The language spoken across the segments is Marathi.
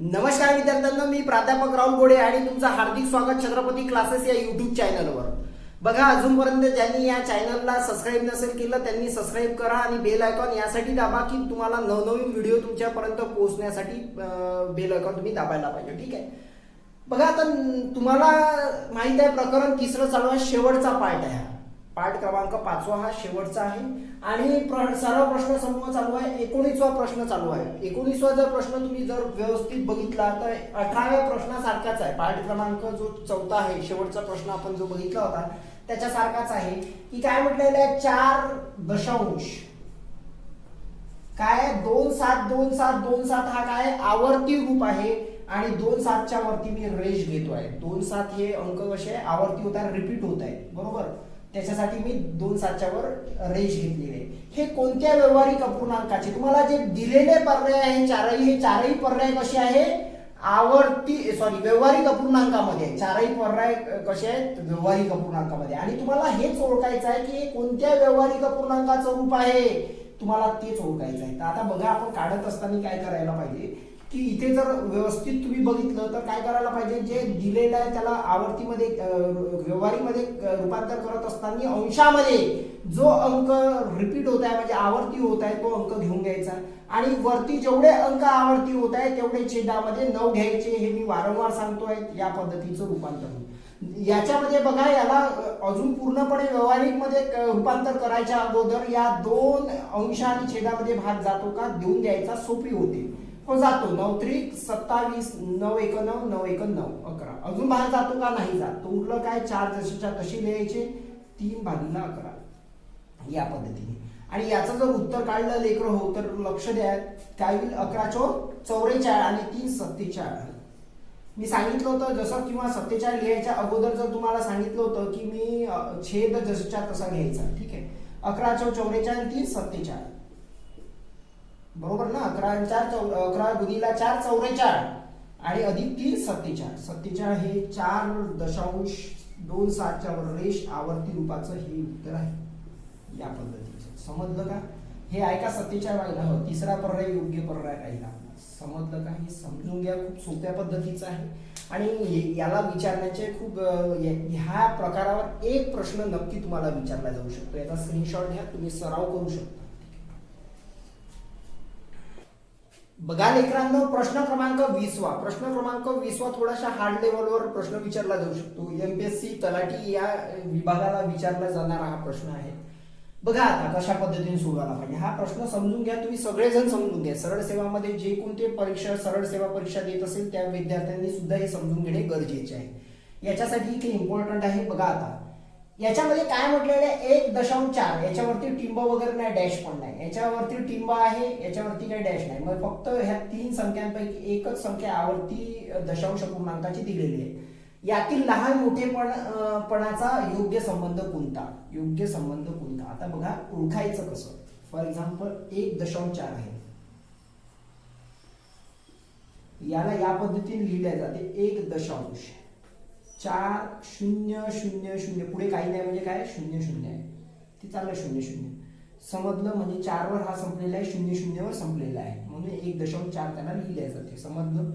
नमस्कार विद्यार्थ्यांनो, मी प्राध्यापक राहुल गोडे आणि तुमचं हार्दिक स्वागत छत्रपती क्लासेस या युट्यूब चॅनलवर. बघा, अजूनपर्यंत ज्यांनी या चॅनलला सबस्क्राईब नसेल केलं त्यांनी सबस्क्राईब करा आणि बेल आयकॉन यासाठी दाबा की तुम्हाला नवनवीन व्हिडिओ तुमच्यापर्यंत पोहोचण्यासाठी बेल आयकॉन तुम्ही दाबायला पाहिजे. ठीक आहे. बघा, आता तुम्हाला माहित आहे प्रकरण तिसरं चालू आहे, शेवटचा पार्ट आहे. पार्ट क्रमांक 5 हा शेवटचा आहे आणि सर्व प्रश्न समूह चालू आहे. 19वा प्रश्न चालू आहे. 19वा जर प्रश्न तुम्ही जर व्यवस्थित बघितला तर 18व्या प्रश्नासारखाच आहे. पार्ट क्रमांक जो 4 आहे, शेवटचा प्रश्न आपण जो बघितला होता त्याच्यासारखाच आहे. की काय म्हटलेलं आहे, 4 दशांश काय 2-7 हा काय आवर्ती रूप आहे आणि 2-7च्या वरती मी रेष घेतोय. 2-7 हे अंक कसे आवर्ती होत आहे, रिपीट होत आहे, बरोबर. त्याच्यासाठी मी 2-7च्या वर रेष घेतलेली आहे. हे कोणत्या व्यवहारिक अपूर्णांकाचे तुम्हाला जे दिलेले पर्याय आहे हे चारही पर्याय कसे आहे, व्यवहारिक अपूर्णांकामध्ये. चारही पर्याय कसे आहेत, व्यवहारिक अपूर्णांकामध्ये. आणि तुम्हाला हेच ओळखायचं आहे की कोणत्या व्यवहारिक अपूर्णांकाचं रूप आहे, तुम्हाला तेच ओळखायचं आहे. तर आता बघा, आपण काढत असताना काय करायला पाहिजे की इथे जर व्यवस्थित तुम्ही बघितलं तर काय करायला पाहिजे, जे दिलेलं आहे त्याला आवर्तीमध्ये व्यवहारीमध्ये रूपांतर करत असताना अंशामध्ये जो अंक रिपीट होत आहे म्हणजे आवर्ती होत आहे तो अंक घेऊन घ्यायचा आणि वरती जेवढे अंक आवर्ती होत आहे तेवढे छेदामध्ये 9 घ्यायचे. हे मी वारंवार सांगतोय. या पद्धतीचं रूपांतर याच्यामध्ये बघा, याला अजून पूर्णपणे व्यवहारिक मध्ये रूपांतर करायच्या अगोदर या 2 अंश आणि छेदामध्ये भाग जातो का देऊन द्यायचा, सोपी होते. हो, जातो. 9-3 27, 9-1 9, 9-1 9, 11. अजून बाहेर जातो का, नाही जात. तो उरलं काय, 4 जशीच्या तशी लिहायचे, 3/11 या पद्धतीने. आणि याचं जर उत्तर काढलं लेकर हो तर लक्ष द्या, काय होईल, 11-44 आणि 3-47. मी सांगितलं होतं जसं, किंवा 47 लिहायच्या अगोदर जर तुम्हाला सांगितलं होतं की मी छेद जसच्या तसा घ्यायचा. ठीक आहे. 11-44 आणि 3-47, बरोबर ना. 11 गुणिला 4 44 आणि अधिक 3-47. 47 हे 4.27च्या वर रेष आवर्ती रूपाचं हे उत्तर आहे. या पद्धतीचं समजलं का. हे ऐका, 47 राहिला, हो, तिसरा पर्याय योग्य पर्याय राहिला. समजलं का. हे समजून घ्या, खूप सोप्या पद्धतीचं आहे आणि याला विचारण्याचे खूप ह्या प्रकारावर एक प्रश्न नक्की तुम्हाला विचारला जाऊ शकतो. याचा स्क्रीनशॉट घ्या, तुम्ही सराव करू शकता. बघा लेकरांनो, प्रश्न क्रमांक 20वा. प्रश्न क्रमांक 20वा थोडासा हार्ड लेवलवर प्रश्न विचारला जाऊ शकतो. एमपीएससी तलाठी या विभागाला विचारला जाणारा हा प्रश्न आहे. बघा आता कशा पद्धतीने सोडवायला पाहिजे हा प्रश्न समजून घ्या. तुम्ही सगळेजण समजून घ्या. सरळ सेवामध्ये जे कोणते परीक्षा सरळ सेवा परीक्षा देत असेल त्या विद्यार्थ्यांनी सुद्धा हे समजून घेणे गरजेचे आहे. याच्यासाठी काही इम्पॉर्टंट आहे. बघा आता याच्यामध्ये काय म्हटलेलं आहे, 1.4. याच्यावरती टिंब वगैरे नाही, डॅश पण नाही. याच्यावरती टिंब आहे, याच्यावरती काही डॅश नाही. मग फक्त ह्या 3 संख्यांपैकी एकच संख्या आवर्ती दशांश पूर्णांकाची दिलेली आहे. यातील लहान मोठेपणाचा योग्य संबंध कोणता, योग्य संबंध कोणता. आता बघा, ओळखायचं कसं. फॉर एक्झाम्पल 1.4 आहे, याला या पद्धतीने लिहिल्या जाते 1.4 0 0 0 पुढे काही नाही म्हणजे काय 0 0 आहे, ते चाललं 0 0. समजलं. म्हणजे 4 वर हा संपलेला आहे, 0 0 वर संपलेला आहे, म्हणून 1.4 त्यांना लिहिल्या जाते. समजलं.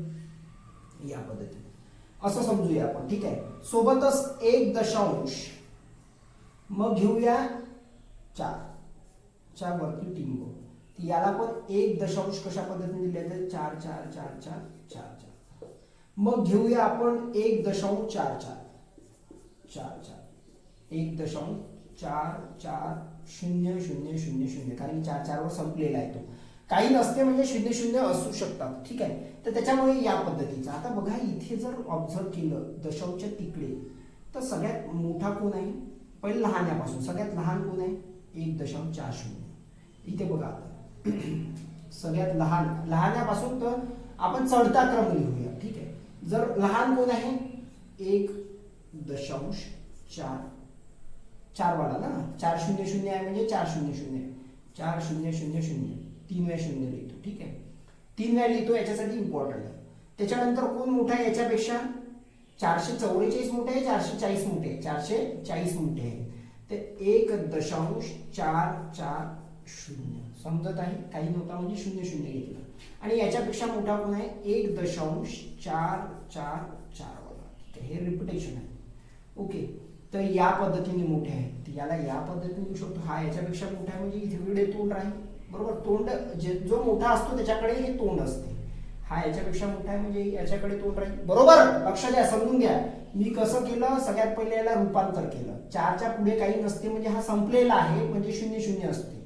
या पद्धतीने असं समजूया आपण. ठीक आहे. सोबतच 1 मग घेऊया 4 वरती टिंब, याला पण 1 कशा पद्धतीने दिल्या जाते, 4 4 4 4 4 4. मग घेऊया आपण 1.44 4 4 1.4 4 0 0 0 0, कारण 4 4 वर संपलेला आहे तो. काही नसते म्हणजे 0 0 असू शकतात. ठीक आहे. तर त्याच्यामुळे या पद्धतीचा. आता बघा, इथे जर ऑब्झर्व केलं दशांशच्या तिकडे तर सगळ्यात मोठा कोण आहे, पहिले लहान्यापासून सगळ्यात लहान कोण आहे, 1.40. इथे बघा आता सगळ्यात लहान्यापासून तर आपण चढता क्रम लिहूया. ठीक आहे. जर लहान कोण आहे, 1.4 4 वाला ना, 4 0 0 आहे म्हणजे 4 0 0 4 0 0 0 3 वेळा 0 लिहितो. ठीक आहे. 3 वेळा लिहितो, याच्यासाठी इम्पॉर्टंट आहे. त्याच्यानंतर कोण मोठा आहे याच्यापेक्षा, 444 मोठे आहे, 440 मोठे आहे, 440 मोठे आहे. ते 1.440 समजत आहे. काही नव्हता म्हणजे 0 0 घेतलं. आणि याच्यापेक्षा मोठा कोण आहे 1.444 बघा, ठीक आहे, हे रिपिटेशन आहे. ओके, तर या पद्धतीने मोठे आहे, तर याला या पद्धतीने लिहू शकतो. हा याच्यापेक्षा मोठा आहे म्हणजे इथे तोंड राहील, बरोबर. तोंड जो मोठा असतो त्याच्याकडे हे तोंड असते. हा याच्यापेक्षा मोठा आहे म्हणजे याच्याकडे तोंड राहील, बरोबर. लक्ष द्या, समजून घ्या. मी कसं केलं, सगळ्यात पहिले याला रूपांतर केलं. 4च्या पुढे काही नसते म्हणजे हा संपलेला आहे, म्हणजे 0 0 असते,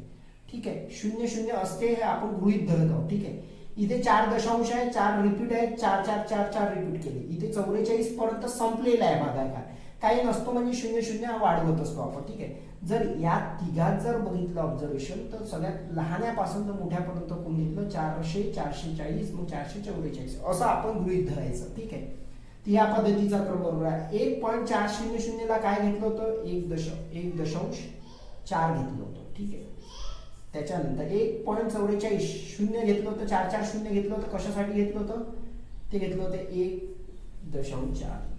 ठीक आहे. 0 0 असते हे आपण गृहीत धरत आहोत, ठीक आहे. इथे 4 दशांश आहे, 4 रिपीट आहे, 4 4 4 4 रिपीट केले. इथे 44 पर्यंत संपलेला आहे भागाकार, काही नसतो म्हणजे 0 0 वाढवत असतो आपण, ठीक आहे. जर या तिघात जर बघितलं ऑब्झर्वेशन, तर सगळ्यात लहान्यापासून तर मोठ्यापर्यंत कोण घेतलं, 400 440 मग 444 असं आपण गृहीत धरायचं, ठीक आहे. तर या पद्धतीचा क्रम बरोबर आहे. 1.400 ला काय घेतलं होतं, 1.4 घेतलं होतं, ठीक आहे. त्याच्यानंतर 1.44 0 घेतलं होतं, 4 4 0 घेतलं होतं. कशासाठी घेतलं होतं, ते घेतलं होतं 1.44.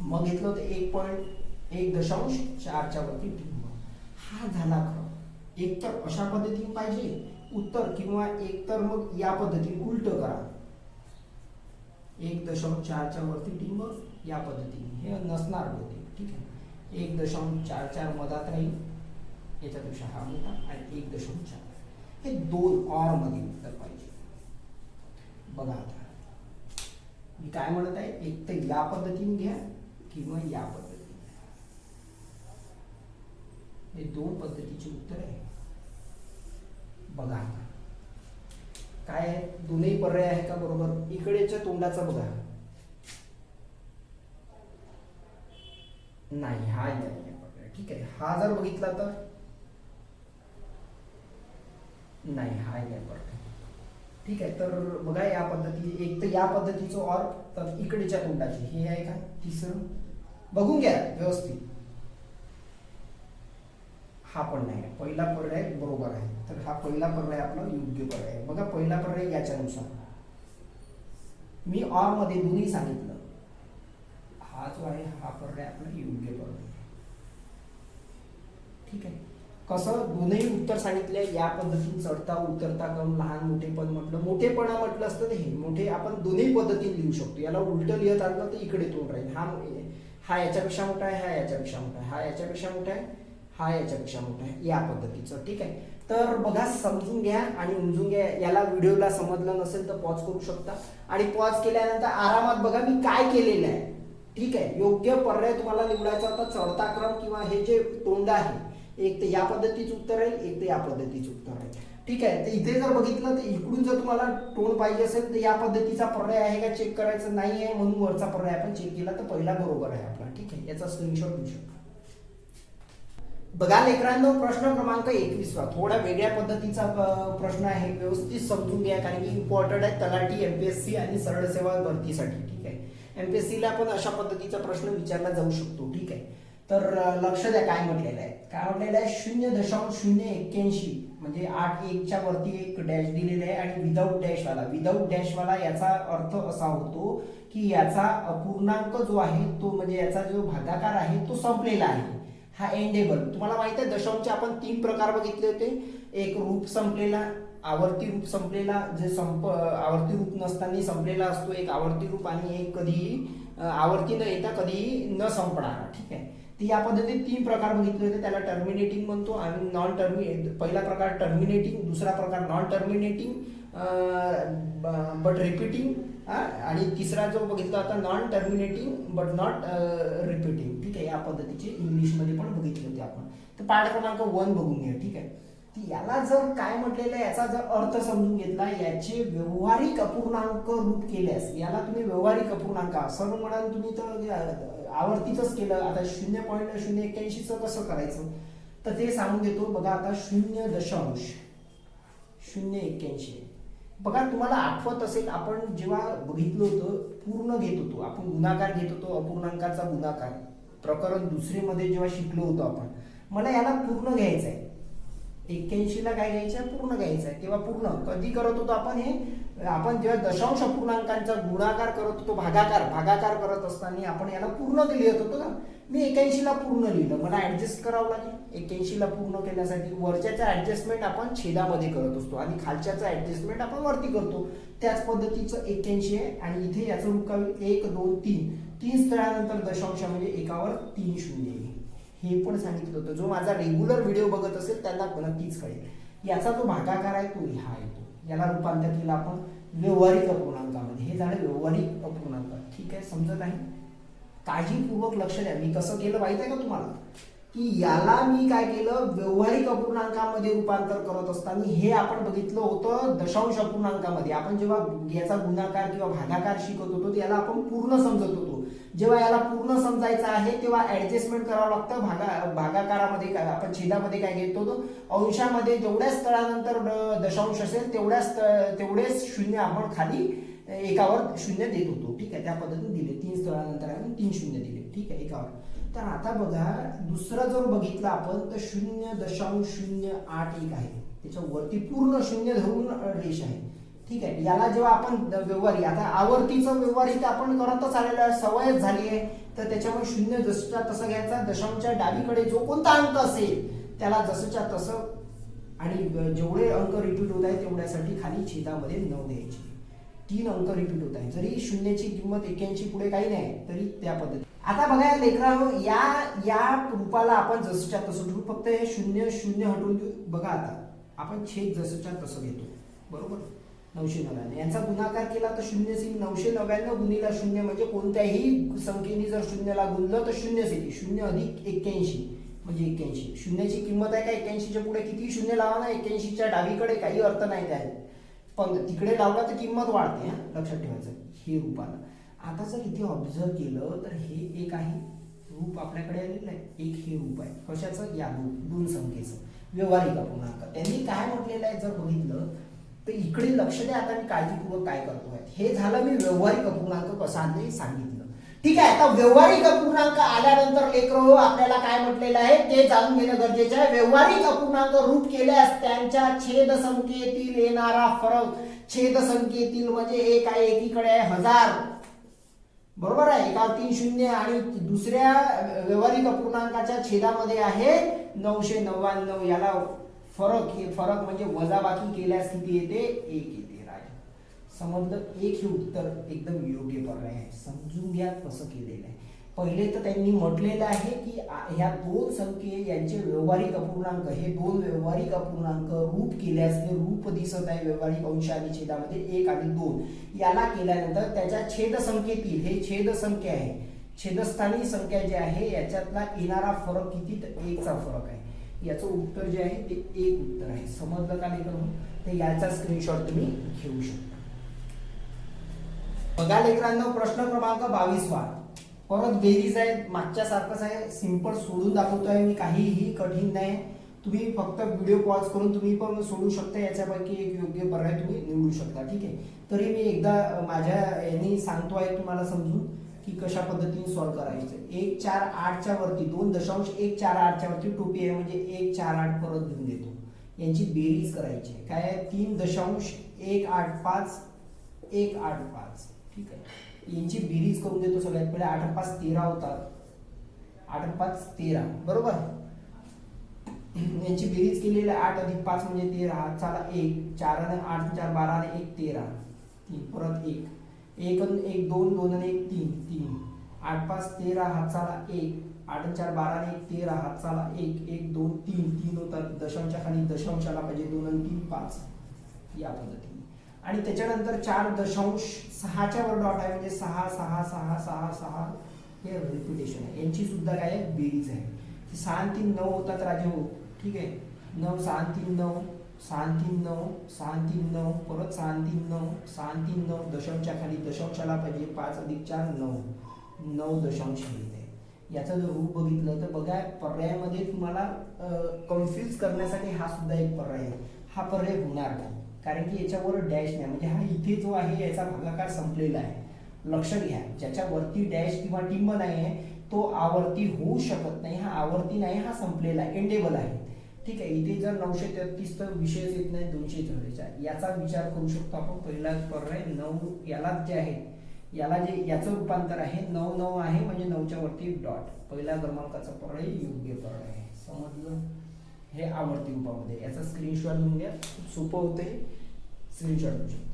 मग घेतलं होतं 1.4 च्या वरती टिंब. हा झाला क्रम. एक तर अशा पद्धतीने पाहिजे उत्तर, किंवा एक तर मग या पद्धतीने उलट करा. 1.4 च्या वरती टिंब या पद्धतीने, हे नसणार होते, ठीक आहे. 1.44 मधात राहील, याच्यापेक्षा हा मोठा, आणि 1.4 हे दोन ऑर मध्ये उत्तर पाहिजे. बघा आता मी काय म्हणत आहे, एक तर या पद्धतीने घ्या किंवा या पद्धतीने. हे दोन पद्धतीचे उत्तर आहे. बघा आता काय आहे, दोन्ही पर्याय आहे का, बरोबर. इकडेच्या तोंडाचा बघा, नाही, हा नाही पर्याय, ठीक आहे. हा जर बघितला तर नाही, हा नाही पर्याय, ठीक आहे. तर बघा या पद्धती, एक तर या पद्धतीचं ऑर, तर इकडेच्या तोंडाची हे आहे का तिसरं, बघून घ्या व्यवस्थित. हा पण नाही, पहिला पर्याय बरोबर आहे, तर हा पहिला पर्याय आपला योग्य पर्याय आहे. बघा पहिला पर्याय याच्यानुसार मी ऑर मध्ये दोन्ही सांगितलं, हा जो आहे हा पर्याय आपला योग्य पर्याय, ठीक आहे. कसं, दोन्ही उत्तर सांगितले या पद्धतीने, चढता उतरता क्रम, लहान मोठे पण म्हटलं, मोठेपणा म्हटलं असतं ते हे मोठे आपण दोन्ही पद्धतीने लिहू शकतो. याला उलट लिहत आलं तर इकडे तोंड राहील. हा याच्यापेक्षा मोठा आहे, हा याच्यापेक्षा मोठा आहे, हा याच्यापेक्षा मोठा आहे, हा याच्यापेक्षा मोठा आहे, या पद्धतीचं, ठीक आहे. तर बघा, समजून घ्या आणि उमजून घ्या. याला व्हिडिओला समजलं नसेल तर पॉज करू शकता, आणि पॉज केल्यानंतर आरामात बघा मी काय केलेलं आहे, ठीक आहे. योग्य पर्याय तुम्हाला निवडायचा होता, चढता क्रम किंवा हे जे तोंड आहे, एक तर या पद्धतीचं उत्तर राहील, एक तर या पद्धतीचं उत्तर राहील, ठीक आहे. तर इथे जर बघितलं तर इकडून जर तुम्हाला तोंड पाहिजे असेल तर या पद्धतीचा पर्याय आहे का चेक करायचं, नाही आहे म्हणून वरचा पर्याय आपण चेक केला तर पहिला बरोबर आहे आपला, ठीक आहे. याचा स्क्रीनशॉट घेऊ शकता. बघा लेकरांनो, प्रश्न क्रमांक 21 थोडा वेगळ्या पद्धतीचा प्रश्न आहे, व्यवस्थित समजून घ्या, कारण की इम्पॉर्टंट आहे तलाठी, एमपीएससी आणि सरळ सेवा भरतीसाठी, ठीक आहे. एमपीएससी ला पण अशा पद्धतीचा प्रश्न विचारला जाऊ शकतो, ठीक आहे. तर लक्ष द्या काय म्हटलेलं आहे, काय म्हटलेलं आहे, 0.081 म्हणजे 8 1 च्या वरती एक डॅश दिलेला आहे, आणि विदाऊट डॅशवाला याचा अर्थ असा होतो की याचा अपूर्णांक जो आहे तो, म्हणजे याचा जो भागाकार आहे तो संपलेला आहे, हा एंडेबल. तुम्हाला माहित आहे दशांशचे आपण 3 प्रकार बघितले होते, एक रूप संपलेला, आवर्ती रूप संपलेला, जे आवर्ती रूप नसताना संपलेला असतो, एक आवर्ती रूप, आणि एक कधीही आवर्ती न येता कधीही न संपणारा, ठीक आहे. ती या पद्धतीने 3 प्रकार बघितले होते, त्याला टर्मिनेटिंग म्हणतो, आणि नॉन टर्मिनेटिंग, पहिला प्रकार टर्मिनेटिंग, दुसरा प्रकार नॉन टर्मिनेटिंग बट रिपीटिंग, आणि तिसरा जो बघितला होता non terminating but not repeating, ठीक आहे. या पद्धतीचे इंग्लिशमध्ये पण बघितले होते आपण. तर पाठ क्रमांक 1 बघून घ्या, ठीक आहे. याला जर काय म्हटलेलं आहे, याचा जर अर्थ समजून घेतला, याचे व्यवहारिक अपूर्णांक रूप केल्यास, याला तुम्ही व्यवहारिक अपूर्णांक असं म्हणाल तुम्ही तर आवर्तीच केलं. आता 0.081 कसं करायचं तर ते सांगून देतो. बघा आता 0.081, बघा तुम्हाला आठवत असेल आपण जेव्हा बघितलं होतं पूर्ण घेत होतो, आपण गुणाकार घेत होतो, अपूर्णांकाचा गुणाकार, प्रकरण दुसरे मध्ये जेव्हा शिकलो होतो आपण, मला याला पूर्ण घ्यायचं आहे, 81 ला काय घ्यायचं आहे, पूर्ण घ्यायचं आहे. तेव्हा पूर्ण कधी करत होतो आपण हे, आपण जेव्हा दशांश अपूर्णांकांचा गुणाकार करत होतो, भागाकार करत असताना आपण याला पूर्ण लिहित होतो ना. मी 81 ला पूर्ण लिहिलं, मला ऍडजस्ट करावं लागेल. 81 ला पूर्ण केल्यासाठी वरच्याचा ऍडजस्टमेंट आपण छेदामध्ये करत असतो आणि खालच्याचा ऍडजस्टमेंट आपण वरती करतो. त्याच पद्धतीचं 81 आहे आणि इथे याचं रूप काय, 1 2 3 तीन स्थळानंतर दशांश म्हणजे एकावर 3 शून्य आहे. हे पण सांगितलं होतं. जो माझा रेग्युलर व्हिडिओ बघत असेल त्यांना नक्कीच कळेल. याचा जो भागाकार आहे तो हा येतो. याला रूपांतर केलं आपण व्यवहारिक अपूर्णांकामध्ये. हे झालं व्यवहारिक अपूर्णांक. ठीक आहे, समजत आहे. काळजीपूर्वक लक्ष द्या. मी कसं केलं माहित आहे का तुम्हाला, की याला मी काय केलं, व्यवहारिक अपूर्णांकामध्ये रूपांतर करत असताना हे आपण बघितलं होतं दशांश अपूर्णांकामध्ये. आपण जेव्हा याचा गुणाकार किंवा भागाकार शिकत होतो याला आपण पूर्ण समजत होतो. जेव्हा याला पूर्ण समजायचं आहे तेव्हा ऍडजस्टमेंट करावं लागतं. भागाकारामध्ये काय आपण छेदामध्ये काय घेतो, अंशामध्ये जेवढ्या स्थळानंतर दशांश असेल तेवढेच शून्य आपण खाली एकावर शून्य देत होतो. ठीक आहे, त्या पद्धतीने दिले. 3 स्थळानंतर आपण 3 शून्य दिले. ठीक आहे, एकावर. तर आता बघा दुसरा जर बघितलं आपण तर 0.081 आहे. त्याच्यावरती पूर्ण शून्य धरून रेष आहे. ठीक आहे, याला जेव्हा आपण व्यवहारिक, आता आवर्तीचं व्यवहारिक आपण करतच आलेलं आहे, सवयच झाली आहे. तर त्याच्यामुळे 0 जसंच्या तसं घ्यायचा. दशांशच्या डावीकडे जो कोणता अंक असेल त्याला जसंच्या तसं, आणि जेवढे अंक रिपीट होत आहे तेवढ्यासाठी खाली छेदामध्ये 9 द्यायचे. 3 अंक रिपीट होत आहे. जरी शून्याची किंमत 81 पुढे काही नाही तरी त्या पद्धती. आता बघा लेकरांनो, या रूपाला आपण जसंच्या तसं ठेवू. फक्त हे 0 0 हटवून देऊ. बघा आता आपण छेद जसंच्या तसं घेतो, बरोबर. 999 यांचा गुणाकार केला तर 0 येईल. 999 गुणिला 0 म्हणजे कोणत्याही संख्येने जर 0ला गुणलं तर 0 येईल. 0 अधिक 81 म्हणजे 81. शून्याची किंमत आहे का 81च्या पुढे किती शून्य लावा ना, 81च्या डावीकडे काही अर्थ नाही त्या, पण तिकडे लावला तर किंमत वाढते. लक्षात ठेवायचं हे रूपाला. आता जर इथे ऑब्झर्व केलं तर हे एक आहे रूप आपल्याकडे आलेलं आहे. एक हे रूप आहे कशाचं, या दोन संख्येचं व्यवहारिक अपूर्णांक. त्यांनी काय म्हटलेलं आहे जर बघितलं तर इकडे लक्ष द्या. आता मी काळजीपूर्वक काय करतोय, हे झालं मी व्यवहारिक अपूर्णांक कसा आणले सांगितलं. ठीक आहे, आता व्यवहारिक अपूर्णांक आल्यानंतर लेकरो आपल्याला काय म्हटलेलं आहे ते जाणून घेणं गरजेचं आहे. व्यवहारिक अपूर्णांक रूप केल्यास त्यांच्या छेद संख्येतील येणारा फरक, छेद संख्येतील म्हणजे एक आहे एकीकडे आहे 1000, बरोबर आहे, एकावर 3 शून्य, आणि दुसऱ्या व्यवहारिक अपूर्णांकाच्या छेदामध्ये आहे 999. याला फरक, हे फरक म्हणजे वजाबाकी केल्यास किती येते, 1 येते. समजलं. एक हे उत्तर एकदम योग्य पर्याय आहे. समजून घ्या कसं केलेलं आहे. पहिले तर त्यांनी म्हटलेलं आहे की ह्या दोन संख्ये यांचे व्यवहारिक अपूर्णांक, हे दोन व्यवहारिक अपूर्णांक रूप केल्यास हे रूप दिसत आहे व्यवहारिक अंश आणि छेदामध्ये 1 आणि 2. याला केल्यानंतर त्याच्या छेद संख्येतील, हे छेद संख्या आहे, छेदस्थानी संख्या जी आहे याच्यातला येणारा फरक किती, तर 1 चा फरक आहे. याचं उत्तर जे आहे ते 1 उत्तर आहे. समजलं का लेकरांनो? तर याचा स्क्रीनशॉट तुम्ही घेऊ शकता. बघा लेकरांनो, प्रश्न क्रमांक 22वा परत बेरीज आहे. मागच्या सारखंच आहे, सिंपल सोडून दाखवतोय मी, काहीही कठीण नाही. तुम्ही फक्त व्हिडिओ पॉज करून तुम्ही पण सोडू शकता. याच्यापैकी एक योग्य पर्याय तुम्ही निवडू शकता. ठीक आहे, तरी मी एकदा माझ्या यांनी सांगतो आहे तुम्हाला समजून की कशा पद्धतीने सॉल्व्ह करायचं. 148च्या वरती 2.148च्या वरती टोपी आहे म्हणजे 148 परत घेऊन देतो. यांची बेरीज करायची आहे. काय आहे, 3.185 185. ठीक आहे, यांची बेरीज करून देतो. सगळ्यात पहिले 8 5 13 होतात. 8 5 13, बरोबर. यांची बेरीज केलेली 8 अधिक 5 म्हणजे 13. चला 1 4 आणि 8 4 12 आणि 1 13. 3 परत 1 1 आणि 1 2 2 आणि 1 3 3. 8 5 13 हात चला 1 8 आणि 4 12 आणि 1 13 हात चला 1 1 2 3 3 होतात. दशांशा खाली दशांशाला पाहिजे 2 आणि 3 5 या पद्धतीने. आणि त्याच्यानंतर 4.6च्या वर डॉट आहे म्हणजे 6 6 6 6 6 हे रिपिटेशन आहे. यांची सुद्धा काय आहे, बेरीज आहे. 6 आणि 3 9 होतात राजे हो. ठीक आहे, 9 6 आणि 3 9 6 आणि 3 9 6 आणि 3 9 परत 6 आणि 3 9 6 आणि 3 9. दशांशा खाली दशांशाला पाहिजे 5 अधिक 4 9 9 दशांश येत आहे. याचा जर रूप बघितलं तर बघा पर्यायामध्ये तुम्हाला कन्फ्यूज करण्यासाठी हा सुद्धा एक पर्याय आहे. हा पर्याय होणार नाही कारण की याच्यावर डॅश नाही, म्हणजे हा इथे जो आहे याचा भागाकार संपलेला आहे. लक्ष घ्या, ज्याच्यावरती डॅश किंवा टिंब नाही आहे तो आवर्ती होऊ शकत नाही. हा आवर्ती नाही, हा संपलेला आहे, एंडेबल आहे. ठीक आहे. इथे जर 933 तर विषयच येत नाही 244, याचा विचार करू शकतो आपण. पहिला पर्याय 9, याला जे आहे याला जे याचं रूपांतर आहे 9 9 आहे म्हणजे 9च्या वरती डॉट. पहिल्या क्रमांकाचा पर्याय योग्य पर्याय आहे. समजलं? हे आवर्ती रूपामध्ये. याचा स्क्रीनशॉट घेऊन घ्या, खूप सोपं होते. स्क्रीनशॉट घेऊ शकता.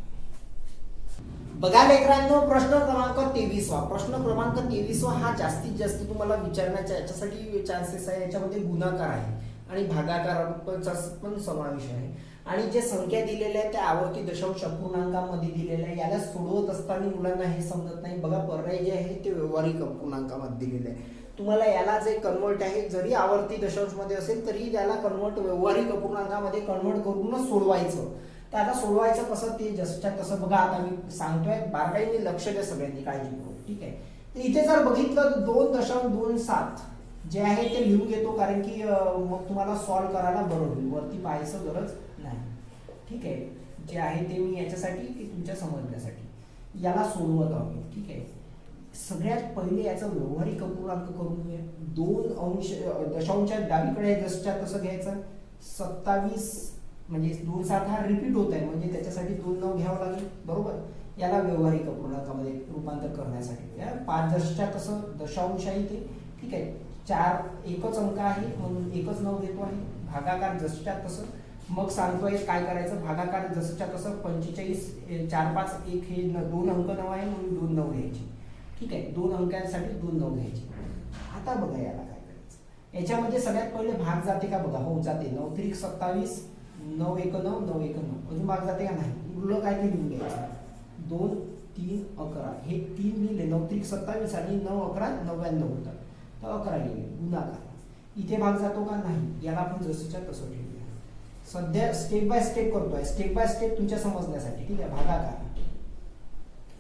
बघा लेकरांनो, प्रश्न क्रमांक 23. प्रश्न क्रमांक 23 हा जास्तीत जास्त तुम्हाला विचारण्याच्या याच्यासाठी चान्सेस आहे. याच्यामध्ये गुणाकार आहे आणि भागाकाराचा पण समावेश आहे. आणि जे संख्या दिलेल्या आहेत त्या आवर्ती दशांश अपूर्णांकामध्ये दिलेल्या आहे. याला सोडवत असताना मुलांना हे समजत नाही. बघा पर्याय जे आहे ते व्यावहारिक अपूर्णांकामध्ये दिलेले आहे. तुम्हाला याला जे कन्वर्ट आहे, जरी आवर्ती दशांश मध्ये असेल तरी त्याला कन्वर्ट व्यावहारिक अपूर्णांकामध्ये कन्वर्ट करूनच सोडवायचं. तर आता सोडवायचं कसं ते जसच्या तसं बघा. आता मी सांगतोय, बारकाईने लक्ष द्या सगळ्यांनी, काळजी करू. ठीक आहे. तर इथे जर बघितलं 2.27 जे आहे ते लिहून घेतो, कारण की मग तुम्हाला सॉल्व्ह करायला बरं होईल. वरती पाहायचं गरज नाही. ठीक आहे. जे आहे ते मी याच्यासाठी की तुमच्या समजण्यासाठी याला सोडवत आहोत. ठीक आहे. सगळ्यात पहिले याचा व्यावहारिक अपूर्णांक करून घेऊया. 2 दशांशच्या डावीकडे जसच्या तसं घ्यायचं. 27 म्हणजे 2.7 हा रिपीट होत आहे म्हणजे त्याच्यासाठी 2 9 घ्यावं लागेल. बरोबर. याला व्यावहारिक अपूर्णांकामध्ये रूपांतर करण्यासाठी 5 जसच्या तसं दशांश आहे ते. ठीक आहे. 4 एकच अंक आहे म्हणून एकच 9 घेतो आहे. भागाकार जसच्या तसं. मग सांगतोय काय करायचं. भागाकार जसच्या तसं 45 4 5 1 हे 2 अंक 9 आहे म्हणून 2 9 घ्यायचे. ठीक आहे. 2 अंकांसाठी 2 9 घ्यायचे. आता बघा याला काय करायचं. याच्यामध्ये सगळ्यात पहिले भाग जाते का बघा. हो जाते. 9 3 27 9 1 9 9 1 9. अजून भाग जाते का नाही. उरलं काय ते लिहून घ्यायचं. 2 3 11 हे 3 लिहिले. 9 3 27 आणि 9 11 99 होतात. तर 11 लिहिले. गुणाकार. इथे भाग जातो का नाही. याला आपण जसंच्या तसं ठेवूया. सध्या स्टेप बाय स्टेप करतोय. स्टेप बाय स्टेप तुमच्या समजण्यासाठी. ठीक आहे. भागाकार.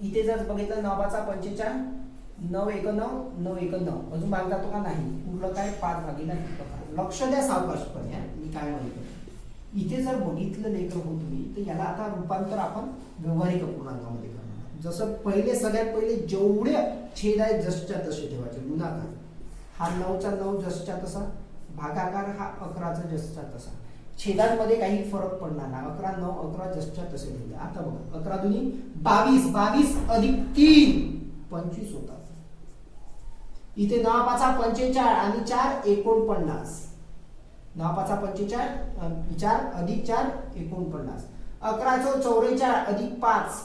इथे जर बघितलं 9 45 9 1 9 9 1 9. अजून भाग जातो का नाही. उरलं काय 5 भागीला 11. लक्ष द्या सावकाशपणे. मी काय म्हणतो. इथे जर बघितलं लेकर हो तुम्ही, तर याला आता रूपांतर आपण व्यावहारिक अपूर्णांकामध्ये करणार. जसं पहिले सगळ्यात पहिले जेवढे छेद आहेत जसच्या तसे ठेवायचे. गुणाकार हा 9चा 9 जसच्या तसा. भागाकार हा 11चा जसच्या तसा. छेदांमध्ये काही फरक पडणार नाही. 11 9 11 जसच्या तसे ठेवले. आता बघा 11 दुनी 22 22 अधिक 3 25 होतात. इथे 9 5 45 आणि 4 49. 9 5 45 4 अधिक 4 49. 11 44 अधिक 5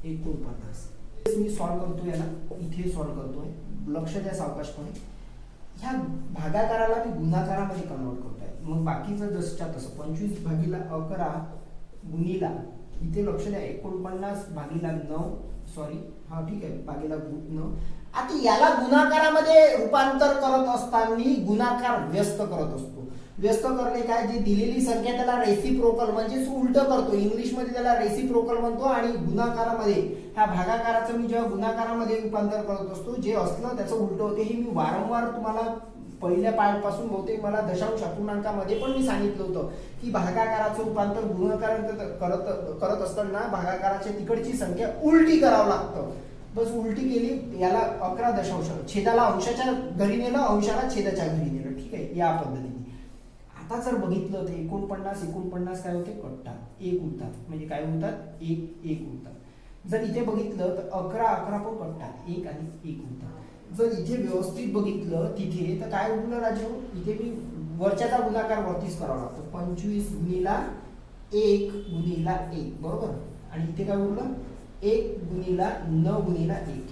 49. मी सॉल्व्ह करतो याला. इथे सॉल्व्ह करतोय. लक्ष द्या सावकाशपणे. ह्या भागाकाराला मी गुणाकारामध्ये कन्वर्ट करतोय. मग बाकीचं जसच्या तसं 25 भागीला 11 गुणिला इथे लक्ष द्या 49 भागीला 9 सॉरी हा ठीक आहे भागीला 9. आता याला गुणाकारामध्ये रूपांतर करत असताना गुणाकार व्यस्त करत असतो. व्यस्त करणे काय. जे दिलेली संख्या त्याला रेसिप्रोकल म्हणजे उलट करतो. इंग्लिशमध्ये त्याला रेसिप्रोकल म्हणतो. आणि गुणाकारामध्ये ह्या भागाकाराचं मी जेव्हा गुणाकारामध्ये रूपांतर करत असतो जे असलं त्याचं उलट होते. हे मी वारंवार तुम्हाला पहिल्या पासून बहुतेक मला दशांश अपूर्णांकामध्ये पण मी सांगितलं होतं की भागाकाराचं रूपांतर गुणाकार करत असताना भागाकाराच्या तिकडची संख्या उलटी करावं लागतं. बस उलटी केली. याला 11 दशांश छेदाला अंशाच्या घरी नेलं, अंशाला छेदाच्या घरी नेलं. ठीक आहे. या पद्धतीने आता जर बघितलं तर 49 काय होते कटतात. 1 उरतात म्हणजे काय होतात 1 उरतात. जर इथे बघितलं तर 11 11 पण कटतात. 1 आणि 1 उरतात. जर इथे व्यवस्थित बघितलं तिथे तर काय उरलं राजू. इथे मी वरच्याचा गुणाकार वरतीच करावा लागतो. 25 गुणिला 1 गुणिला 1 बरोबर. आणि इथे काय उरलं 1 गुणिला 9 गुणिला 1.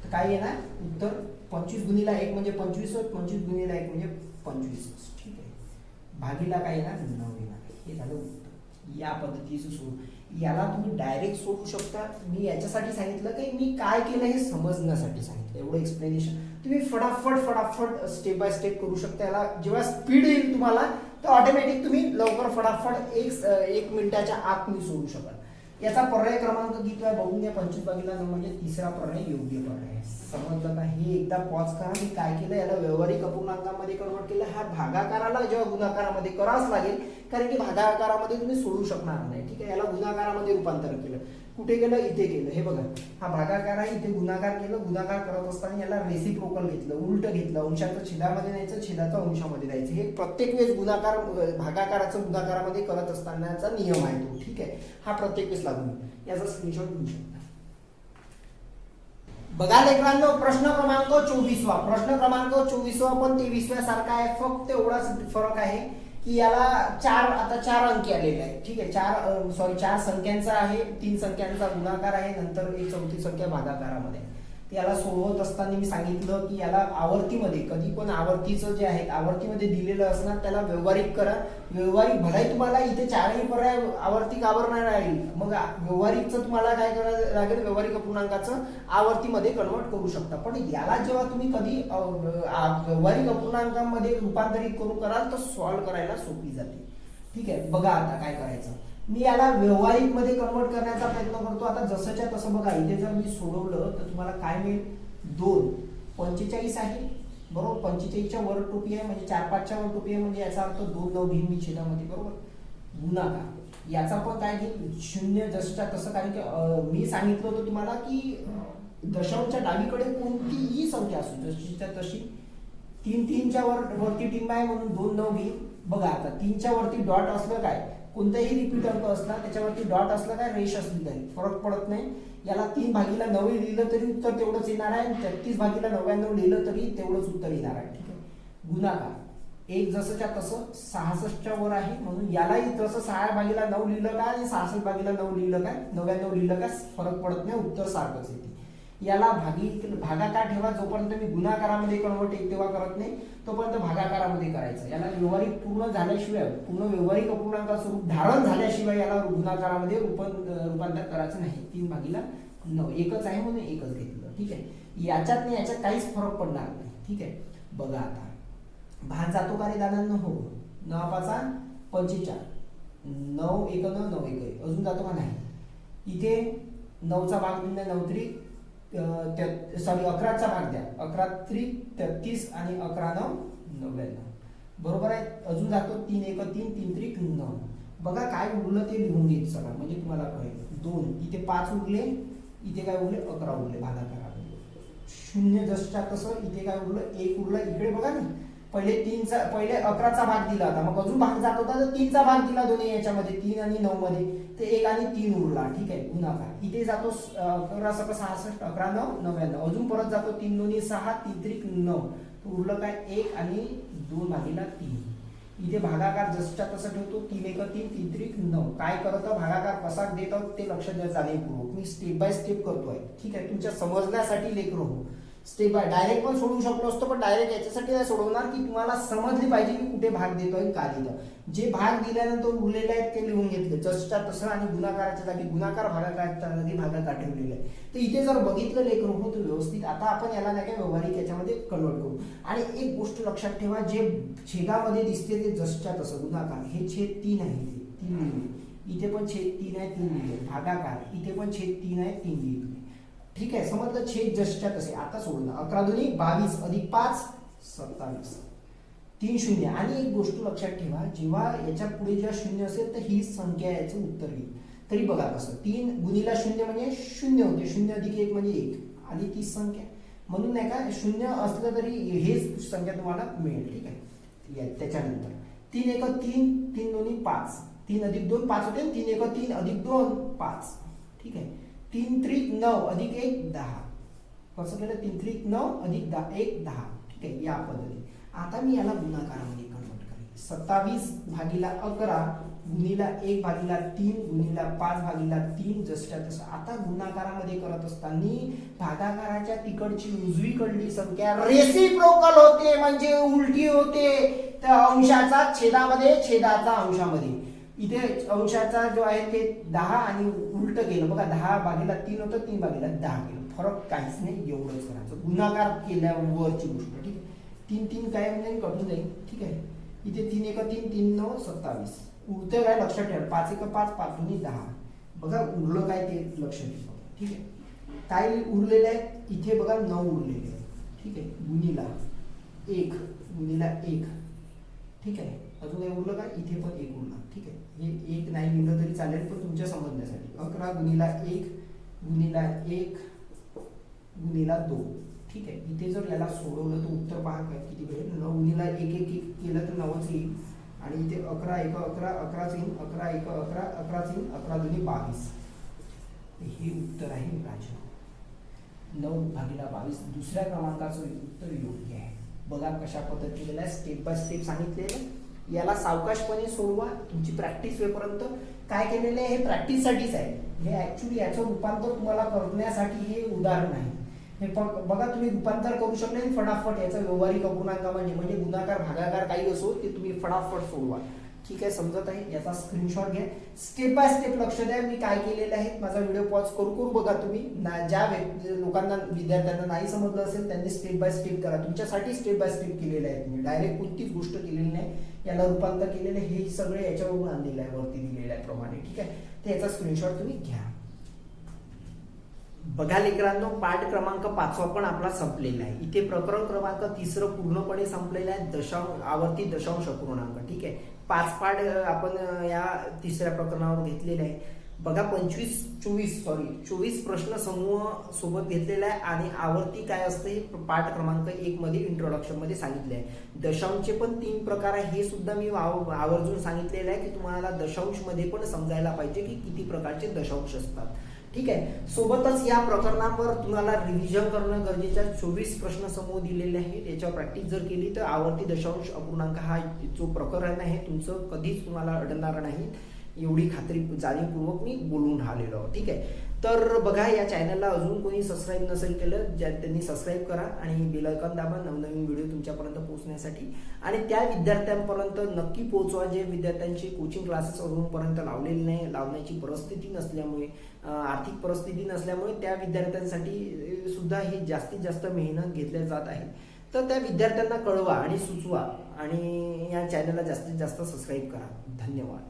तर काय येणार उत्तर 25 गुणिला 1 म्हणजे 25. 25 गुणिला 1 म्हणजे 25. ठीक आहे. भागीला काय येणार 9 येणार. हे झालं उत्तर. या पद्धतीचं सोडू. याला तुम्ही डायरेक्ट सोडू शकता. मी याच्यासाठी सांगितलं की मी काय केलं हे समजण्यासाठी सांगितलं. एवढं एक्सप्लेनेशन तुम्ही फटाफट स्टेप बाय स्टेप करू शकता. याला जेव्हा स्पीड येईल तुम्हाला तर ऑटोमॅटिक तुम्ही लवकर फटाफट 1 मिनिटाच्या आत तुम्ही सोडू शकाल. याचा पर्याय क्रमांक किती आहे बघून घ्या. 25 भागीला 9 म्हणजे तिसरा पर्याय योग्य पर्याय आहे. समजलं का. हे एकदा पॉज करा. मी काय केलं याला व्यावहारिक अपूर्णांकामध्ये कन्वर्ट केलं. हा भागाकाराला जेव्हा गुणाकारामध्ये करावंच लागेल कारण की भागाकारामध्ये तुम्ही सोडू शकणार नाही. ठीक आहे. याला गुणाकारामध्ये रूपांतर केलं. कुठे गेलं, इथे गेलं. हे बघा, हा भागाकार आहे, इथे गुणाकार केलं. गुणाकार करत असताना याला रेसिप्रोकल घेतलं, उलट घेतलं. अंशाचं छेदामध्ये न्यायचं, छेदाचं अंशामध्ये द्यायचं. हे प्रत्येक वेळेस गुणाकार भागाकाराचं गुणाकारामध्ये करत असतानाचा नियम आहे तो. ठीक आहे, हा प्रत्येक वेळेस लागू. याचा स्क्रीनशॉट घेऊ शकता. बघा लेकरांनो, प्रश्न क्रमांक 24. प्रश्न क्रमांक 24 पण 23 सारखा आहे. फक्त एवढाच फरक आहे की याला आता चार अंकी आलेले आहेत. ठीक आहे, चार संख्यांचा आहे, 3 संख्यांचा गुणाकार आहे, नंतर एक चौथी संख्या भागाकारामध्ये. याला सोडवत असताना मी सांगितलं की याला आवर्तीमध्ये, कधी पण आवर्तीचं जे आहे आवर्तीमध्ये दिलेलं असणार त्याला व्यवहारिक करा. व्यवहारिक भलाही तुम्हाला इथे चारही पर्याय आवर्ती काबर नाही राहील, मग व्यवहारिकचं तुम्हाला काय करायला लागेल, व्यवहारिक अपूर्णांकाचं आवर्तीमध्ये कन्वर्ट करू शकता. पण याला जेव्हा तुम्ही कधी व्यवहारिक अपूर्णांकामध्ये रूपांतरित करून कराल तर सॉल्व्ह करायला सोपी जाते. ठीक आहे, बघा आता काय करायचं. मी याला व्यवहारिक मध्ये कन्वर्ट करण्याचा प्रयत्न करतो. आता जसंच्या तसं बघा, इथे जर मी सोडवलं तर तुम्हाला काय मिळेल, 2 45 आहे बरोबर. 45च्या वर टोपी आहे म्हणजे 4 5च्या वर टोपी आहे, म्हणजे याचा अर्थ 2 9 घेईन मी छेदामध्ये बरोबर. गुणाकार याचा पण काय घेईल, 0 जसच्या तसं. कारण की मी सांगितलं होतं तुम्हाला की दशांशच्या डावीकडे कोणतीही संख्या असू जशीच्या तशी 3 3च्या वरती टिंब आहे म्हणून 2 9 घेईल. बघा आता 3च्या वरती डॉट असलं काय, कोणताही रिपीट अंक असला त्याच्यावरती डॉट असला काय, रेष असली काय, फरक पडत नाही. याला 3/9 लिहिलं तरी उत्तर तेवढंच येणार आहे. 33/99 लिहिलं तरी तेवढंच उत्तर येणार आहे. ठीक आहे, गुणाकार 1 जसंच्या तसं 66च्या वर आहे म्हणून यालाही तसं 6/9 लिहिलं काय आणि 66/9 लिहिलं काय, 99 लिहिलं काय, फरक पडत नाही, उत्तर सारखंच येते. याला भागाकार ठेवा. जोपर्यंत मी गुणाकारामध्ये कन्वर्ट तेव्हा करत नाही तोपर्यंत भागाकारामध्ये करायचं. याला व्यवहारिक पूर्ण झाल्याशिवाय, पूर्ण व्यवहारिक अपूर्णांकाचं रूप धारण झाल्याशिवाय याला गुणाकारामध्ये रूपांतर करायचं नाही. 3/9 एकच आहे म्हणून एकच घेतलं. ठीक आहे, याच्यात नाही याच्यात काहीच फरक पडणार नाही. ठीक आहे, बघा आता भाग जातो का रे दादांनो, हो. 9 5 45, 9 1 9 1 अजून जातो का नाही. इथे 9चा भाग दिला 9 3 11चा भाग द्या, 11 3 33 आणि 11 9 99 बरोबर आहे. अजून जातो 3 1 3 3 3 9. बघा काय उरलं ते लिहून घेत चला म्हणजे तुम्हाला कळेल. 2 इथे 5 उरले, इथे काय उरले 11 उरले भागाकारामध्ये. 0 जसच्या तसं इथे काय उरलं 1 उरलं. इकडे बघा ना, पहिले 11चा भाग दिला होता, मग अजून भाग जात होता तर 3चा भाग दिला दोन्ही याच्यामध्ये, 3 आणि 9 मध्ये, ते 1 आणि 3 उरला. ठीक आहे, गुणाकार इथे जातो 11 7 66 11 9 99 अजून परत जातो 3 2 6 3 3 9 उरलं काय 1 आणि 2/3. इथे भागाकार जसच्या तसं ठेवतो 3 1 3 3 3 9. काय करतो भागाकार कसा देतो ते लक्ष द्या जाणीवपूर्वक. मी स्टेप बाय स्टेप करतोय. ठीक आहे, तुमच्या समजण्यासाठी लेकरं हो. स्टेप बाय डायरेक्ट पण सोडवू शकलो असतो पण डायरेक्ट याच्यासाठी नाही सोडवणार की तुम्हाला समजली पाहिजे की कुठे भाग देतोय का देतो. जे भाग दिल्यानंतर उरलेले आहेत ते लिहून घेतले जसच्या तसं आणि गुणाकाराच्या जागी गुणाकार, भागाकाराच्या जागी भागाकार ठेवलेले आहे. तर इथे जर बघितलं लेकरं हो तर व्यवस्थित. आता आपण याला नाही काय व्यवहारिक याच्यामध्ये कन्वर्ट करू. आणि एक गोष्ट लक्षात ठेवा, जे छेदामध्ये दिसते ते जसच्या तसं गुणाकार, हे छेद 3 आहे, 3 लिहिले. इथे पण छेद 3 आहे, 3 लिहिले. भागाकार इथे पण छेद 3 आहे, 3 लिहिले. ठीक आहे, समजलं, छेद जसच्या तसे. आता सोडलं 11 2 22 अधिक 5 27 3 0. आणि एक गोष्ट लक्षात ठेवा, जेव्हा याच्या पुढे जेव्हा 0 असेल तर ही संख्या याचं उत्तर येईल. तरी बघा कसं 3 गुणिला 0 म्हणजे 0 होते, 0 अधिक 1 म्हणजे 1 आणि ती संख्या म्हणून नाही का 0 असलं तरी हेच संख्या तुम्हाला मिळेल. ठीक आहे, त्याच्यानंतर 3 1 3 3 2 5 3 अधिक 2 5 होते, 3 1 3 अधिक 2 5. ठीक आहे, 3 3 9 अधिक 1 10. कसं केलं 3 3 9 अधिक 1 10. ठीक आहे, या पद्धतीने. आता मी याला गुणाकारामध्ये कन्वर्ट करेन. 27/11 गुणिला 1/3 गुणिला 5/3 जसच्या तसं. आता गुणाकारामध्ये करत असताना भागाकाराच्या तिकडची उजवीकडली संख्या रेसिप्रोकल होते म्हणजे उलटी होते. तर अंशाचा छेदामध्ये, छेदाचा अंशामध्ये. इथे अंशाचा जो आहे ते 10 आणि उलट केलं बघा, 10/3 होतं, 3/10 केलं. फरक काहीच नाही, एवढंच करायचं गुणाकार केल्यावरची गोष्ट. ठीक आहे, 3 3 काय म्हणजे कटून जाईल. ठीक आहे, इथे 3 1 3 3 9 27 उरतं काय लक्षात ठेवा. 5 1 5 5 2 10. बघा उरलं काय ते लक्ष ठेवा. ठीक आहे, काय उरलेलं आहे इथे बघा 9 उरलेले आहे. ठीक आहे, गुणिला 1 गुणिला 1. ठीक आहे, अजून काही उरलं का, इथे पण 1 उरला. ठीक आहे, हे 1 नाही लिहिलं तरी चालेल, पण तुमच्या समजण्यासाठी 11 गुणिला 1 गुणिला 1 गुणिला 2. ठीक आहे, इथे जर याला सोडवलं तर उत्तर पहा काय किती भेटेल. 9 गुणिला 1 1 केलं तर 9च येईल. आणि इथे 11 1 11 11 येईल, 11 1 11 11 येईल, 11 2 22. हे उत्तर आहे राजा. 9/22 दुसऱ्या क्रमांकाचं उत्तर योग्य आहे. बघा कशा पद्धतीने स्टेप बाय स्टेप सांगितलेलं. याला सावकाशपणे सोडवा, तुमची प्रॅक्टिस होईपर्यंत. काय केलेलं आहे हे प्रॅक्टिससाठीच आहे. हे ऍक्च्युली याचं रूपांतर तुम्हाला करण्यासाठी हे उदाहरण आहे. हे बघा तुम्ही रूपांतर करू शकले फटाफट याचा व्यवहारिक अपूर्णांकामध्ये, म्हणजे गुणाकार भागाकार काही असो ते तुम्ही फटाफट सोडवा. ठीक आहे, समजत आहे. याचा स्क्रीनशॉट घ्या, स्टेप बाय स्टेप लक्ष द्या. मी काय केलेलं आहे, माझा व्हिडिओ पॉज करू बघा तुम्ही. ज्या लोकांना विद्यार्थ्यांना नाही समजलं असेल त्यांनी स्टेप बाय स्टेप करा. तुमच्यासाठी स्टेप बाय स्टेप केलेलं आहे. तुम्ही डायरेक्ट कोणतीच गोष्ट केलेली नाही, याला रूपांतर केलेलं हे सगळे याच्यावरून आणलेलं आहे, वरती दिलेल्या प्रमाणे. ठीक आहे, तर याचा स्क्रीनशॉट तुम्ही घ्या. बघा लेकरांनो, पाठ क्रमांक 5 पण आपला संपलेला आहे. इथे प्रकरण क्रमांक 3 पूर्णपणे संपलेला आहे, आवर्ती दशांश अपूर्णांक. ठीक आहे, 5 पाठ आपण या 3ऱ्या प्रकरणावर घेतलेले आहे. बघा 24 प्रश्न समूह सोबत घेतलेला आहे आणि आवर्ती काय असते हे पाठ क्रमांक 1 मध्ये इंट्रोडक्शन मध्ये सांगितले आहे. दशांशचे पण 3 प्रकार आहे, हे सुद्धा मी आवर्जून सांगितलेलं आहे की तुम्हाला दशांश मध्ये पण समजायला पाहिजे की किती प्रकारचे दशांश असतात. ठीक आहे, सोबतच या प्रकरणावर तुम्हाला रिव्हिजन करणं गरजेचं आहे. 24 प्रश्न समूह दिलेले आहेत, याच्यावर प्रॅक्टिस जर केली तर आवर्ती दशांश अपूर्णांक हा जो प्रकरण आहे तुमचं कधीच तुम्हाला अडणार नाही, एवढी खात्री जाणीवपूर्वक मी बोलून राहिलेलो आहोत. ठीक आहे, तर बघा या चॅनलला अजून कोणी सबस्क्राईब नसेल केलं त्यांनी सबस्क्राईब करा आणि बेल आयकॉन दाबा नवनवीन व्हिडिओ तुमच्यापर्यंत पोहोचण्यासाठी. आणि त्या विद्यार्थ्यांपर्यंत नक्की पोहोचवा जे विद्यार्थ्यांची कोचिंग क्लासेस अजूनपर्यंत लावलेली नाही, लावण्याची परिस्थिती नसल्यामुळे, आर्थिक परिस्थिती नसल्यामुळे त्या विद्यार्थ्यांसाठी सुद्धा ही जास्तीत जास्त मेहनत घेतल्या जात आहे. तर त्या विद्यार्थ्यांना कळवा आणि सुचवा आणि या चॅनलला जास्तीत जास्त सबस्क्राईब करा. धन्यवाद.